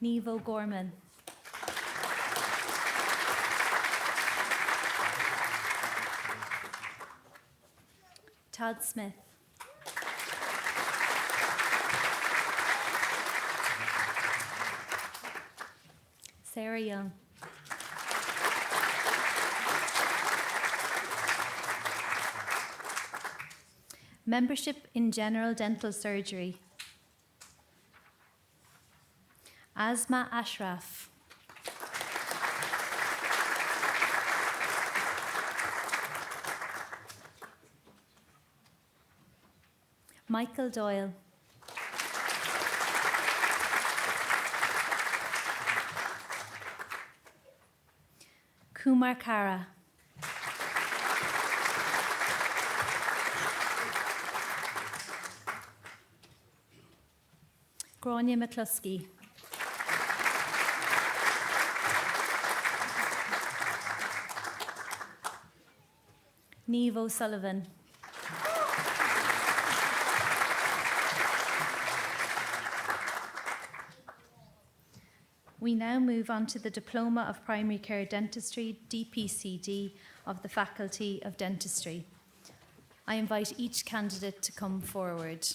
S11: Niamh O'Gorman. Todd Smith. Sarah Young. Membership in General Dental Surgery. Asma Ashraf. Michael Doyle. Kumar Kara. Grania McCluskey. Niamh O'Sullivan. We now move on to the Diploma of Primary Care Dentistry, DPCD, of the Faculty of Dentistry. I invite each candidate to come forward.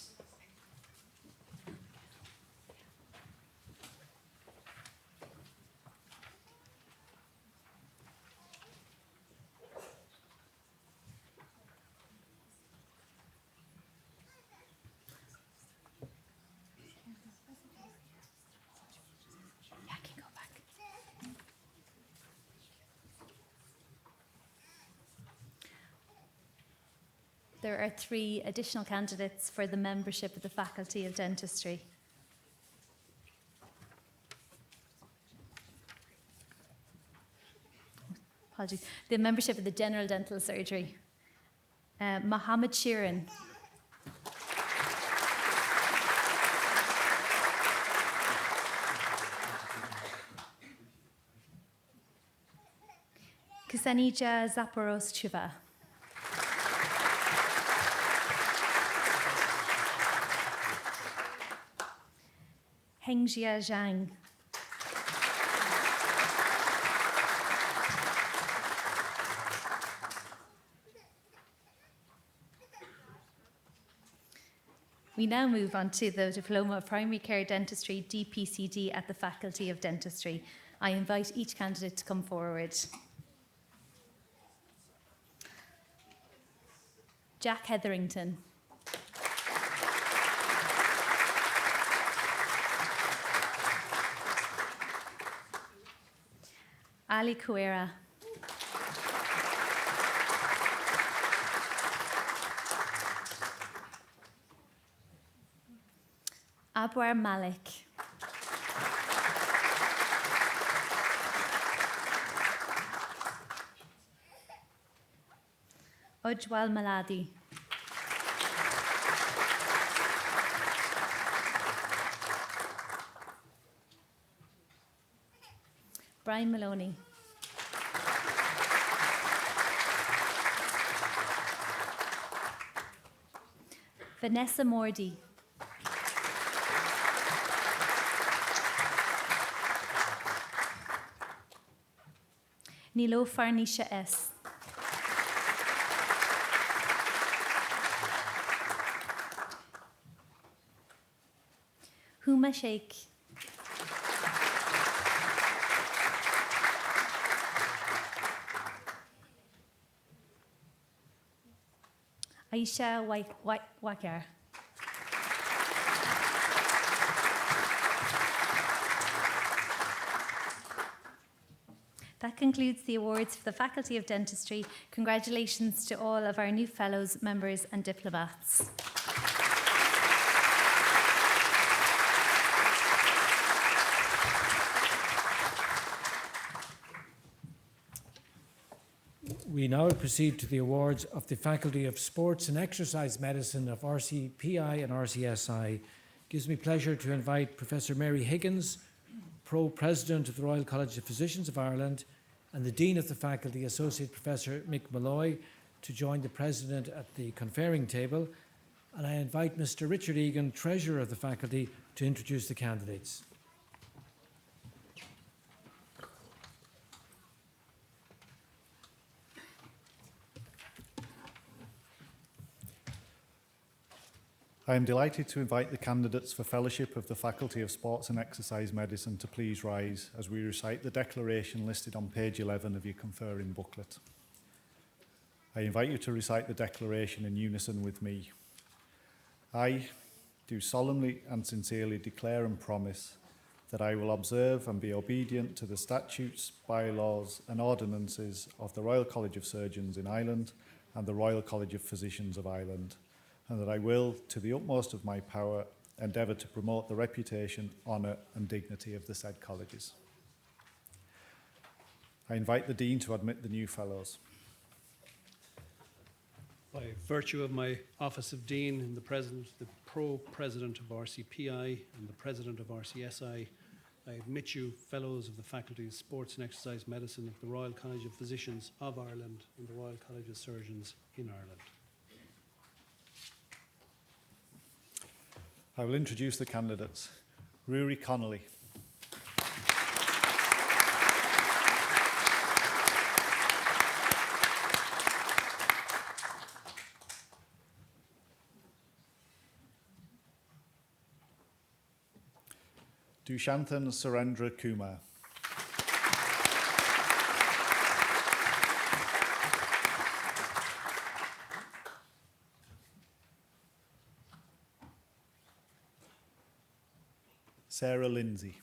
S11: There are 3 additional candidates for the membership of the Faculty of Dentistry. Apologies. The membership of the General Dental Surgery. Mohammed Sheeran. Ksenija Zaporozheva. Hengjia Zhang. We now move on to the Diploma of Primary Care Dentistry, DPCD, at the Faculty of Dentistry. I invite each candidate to come forward. Jack Hetherington. Ali Kouera. Abwar Malik. Ujwal Maladi. Brian Maloney. Vanessa Mordy. Nilofar Nisha S. Huma Sheikh. Aisha Wakar. That concludes the awards for the Faculty of Dentistry. Congratulations to all of our new fellows, members and diplomats.
S2: We now proceed to the awards of the Faculty of Sports and Exercise Medicine of RCPI and RCSI. It gives me pleasure to invite Professor Mary Higgins, Pro-President of the Royal College of Physicians of Ireland, and the Dean of the Faculty, Associate Professor Mick Malloy, to join the President at the conferring table. And I invite Mr. Richard Egan, Treasurer of the Faculty, to introduce the candidates.
S7: I am delighted to invite the candidates for Fellowship of the Faculty of Sports and Exercise Medicine to please rise as we recite the declaration listed on page 11 of your conferring booklet. I invite you to recite the declaration in unison with me. I do solemnly and sincerely declare and promise that I will observe and be obedient to the statutes, bylaws and ordinances of the Royal College of Surgeons in Ireland and the Royal College of Physicians of Ireland, and that I will, to the utmost of my power, endeavour to promote the reputation, honour and dignity of the said colleges. I invite the Dean to admit the new Fellows.
S13: By virtue of my office of Dean and the Pro-President of RCPI and the President of RCSI, I admit you Fellows of the Faculty of Sports and Exercise Medicine of the Royal College of Physicians of Ireland and the Royal College of Surgeons in Ireland.
S7: I will introduce the candidates. Rory Connolly. Dushanthan Surendra Kumar. Sarah Lindsay.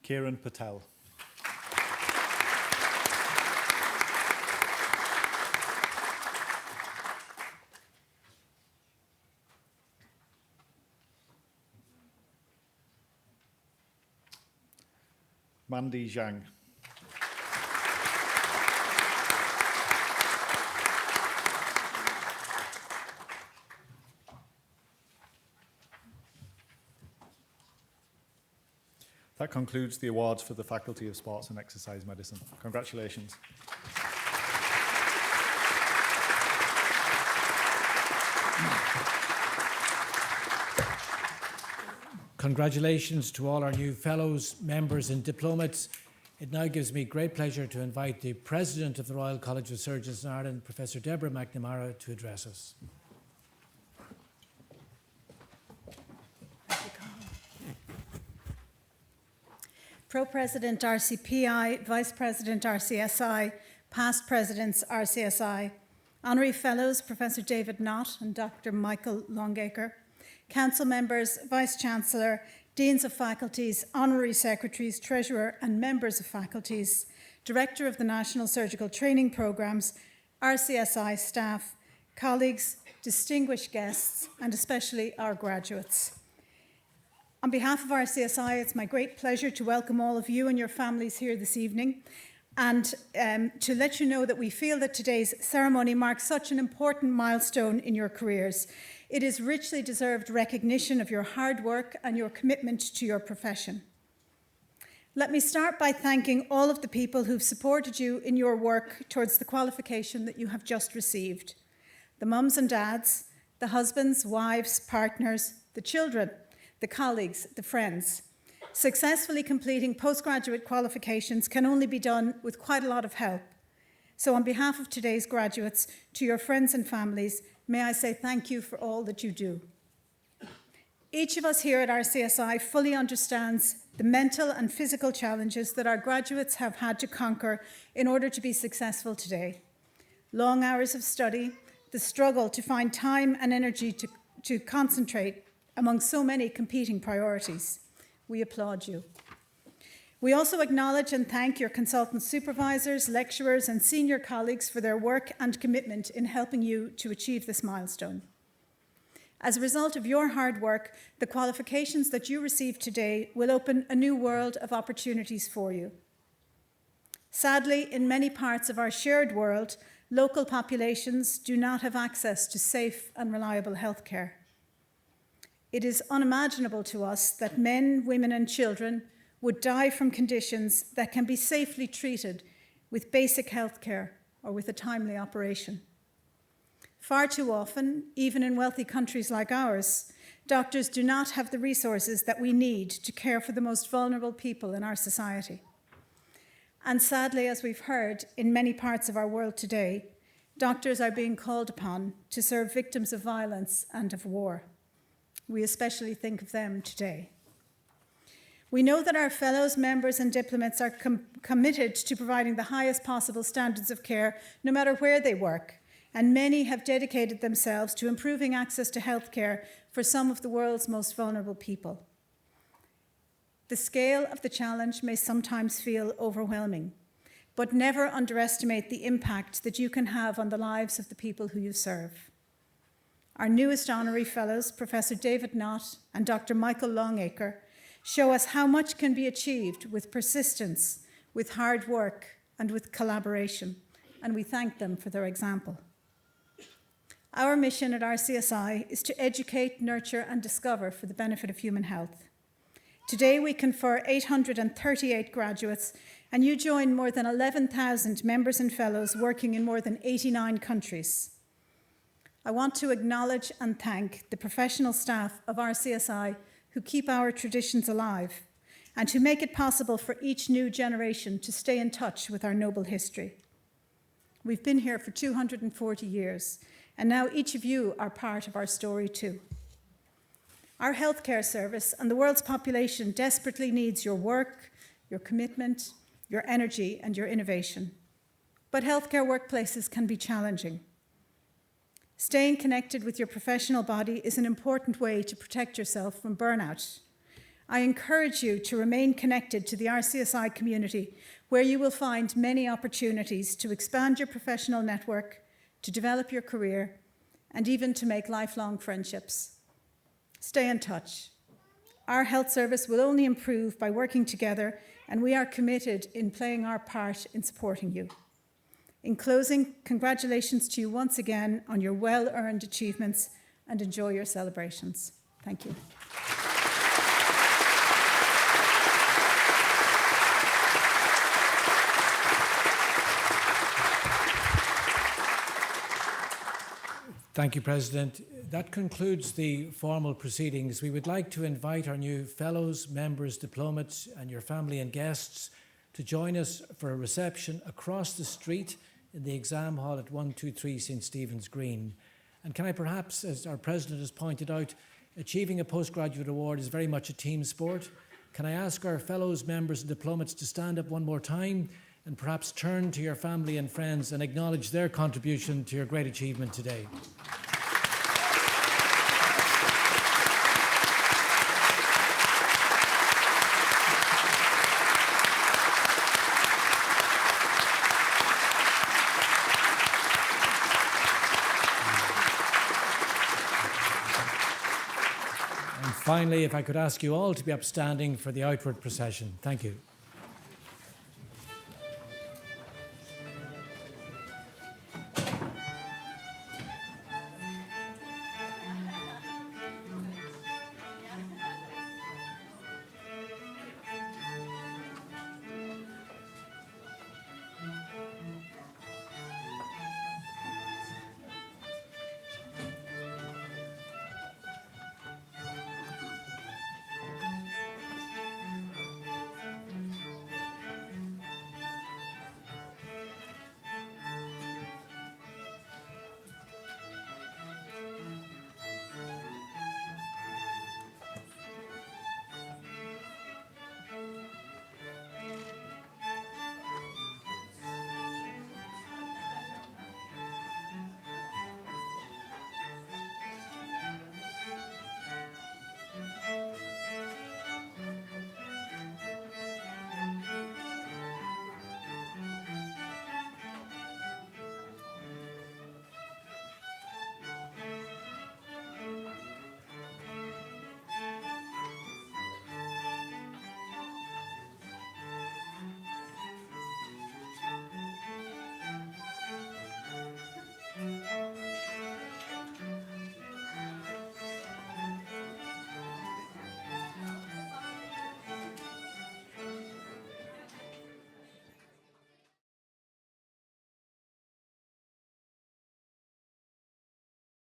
S7: Kieran Patel. Mandy Zhang. That concludes the awards for the Faculty of Sports and Exercise Medicine. Congratulations.
S2: Congratulations to all our new Fellows, members and diplomates. It now gives me great pleasure to invite the President of the Royal College of Surgeons in Ireland, Professor Deborah McNamara, to address us.
S5: Pro-President RCPI, Vice President RCSI, past Presidents RCSI, Honorary Fellows Professor David Nott and Dr. Michael Longaker, Council Members, Vice-Chancellor, Deans of Faculties, Honorary Secretaries, Treasurer and Members of Faculties, Director of the National Surgical Training Programmes, RCSI staff, colleagues, distinguished guests and especially our graduates. On behalf of RCSI, it's my great pleasure to welcome all of you and your families here this evening and to let you know that we feel that today's ceremony marks such an important milestone in your careers. It is richly deserved recognition of your hard work and your commitment to your profession. Let me start by thanking all of the people who've supported you in your work towards the qualification that you have just received. The mums and dads, the husbands, wives, partners, the children, the colleagues, the friends. Successfully completing postgraduate qualifications can only be done with quite a lot of help. So on behalf of today's graduates, to your friends and families, may I say thank you for all that you do. Each of us here at RCSI fully understands the mental and physical challenges that our graduates have had to conquer in order to be successful today. Long hours of study, the struggle to find time and energy to concentrate among so many competing priorities. We applaud you. We also acknowledge and thank your consultant supervisors, lecturers and senior colleagues for their work and commitment in helping you to achieve this milestone. As a result of your hard work, the qualifications that you receive today will open a new world of opportunities for you. Sadly, in many parts of our shared world, local populations do not have access to safe and reliable healthcare. It is unimaginable to us that men, women, and children would die from conditions that can be safely treated with basic healthcare or with a timely operation. Far too often, even in wealthy countries like ours, doctors do not have the resources that we need to care for the most vulnerable people in our society. And sadly, as we've heard, in many parts of our world today, doctors are being called upon to serve victims of violence and of war. We especially think of them today. We know that our fellows, members, and diplomats are committed to providing the highest possible standards of care, no matter where they work, and many have dedicated themselves to improving access to healthcare for some of the world's most vulnerable people. The scale of the challenge may sometimes feel overwhelming, but never underestimate the impact that you can have on the lives of the people who you serve. Our newest honorary fellows, Professor David Nott and Dr. Michael Longaker, show us how much can be achieved with persistence, with hard work, and with collaboration, and we thank them for their example. Our mission at RCSI is to educate, nurture, and discover for the benefit of human health. Today, we confer 838 graduates, and you join more than 11,000 members and fellows working in more than 89 countries. I want to acknowledge and thank the professional staff of RCSI who keep our traditions alive and who make it possible for each new generation to stay in touch with our noble history. We've been here for 240 years, and now each of you are part of our story too. Our healthcare service and the world's population desperately needs your work, your commitment, your energy, and your innovation. But healthcare workplaces can be challenging. Staying connected with your professional body is an important way to protect yourself from burnout. I encourage you to remain connected to the RCSI community, where you will find many opportunities to expand your professional network, to develop your career, and even to make lifelong friendships. Stay in touch. Our health service will only improve by working together, and we are committed in playing our part in supporting you. In closing, congratulations to you once again on your well-earned achievements, and enjoy your celebrations. Thank you.
S2: Thank you, President. That concludes the formal proceedings. We would like to invite our new fellows, members, diplomates, and your family and guests to join us for a reception across the street in the exam hall at 123 St. Stephen's Green. And can I perhaps, as our President has pointed out, achieving a postgraduate award is very much a team sport. Can I ask our fellows, members, and diplomates to stand up one more time and perhaps turn to your family and friends and acknowledge their contribution to your great achievement today. And finally, if I could ask you all to be upstanding for the outward procession. Thank you.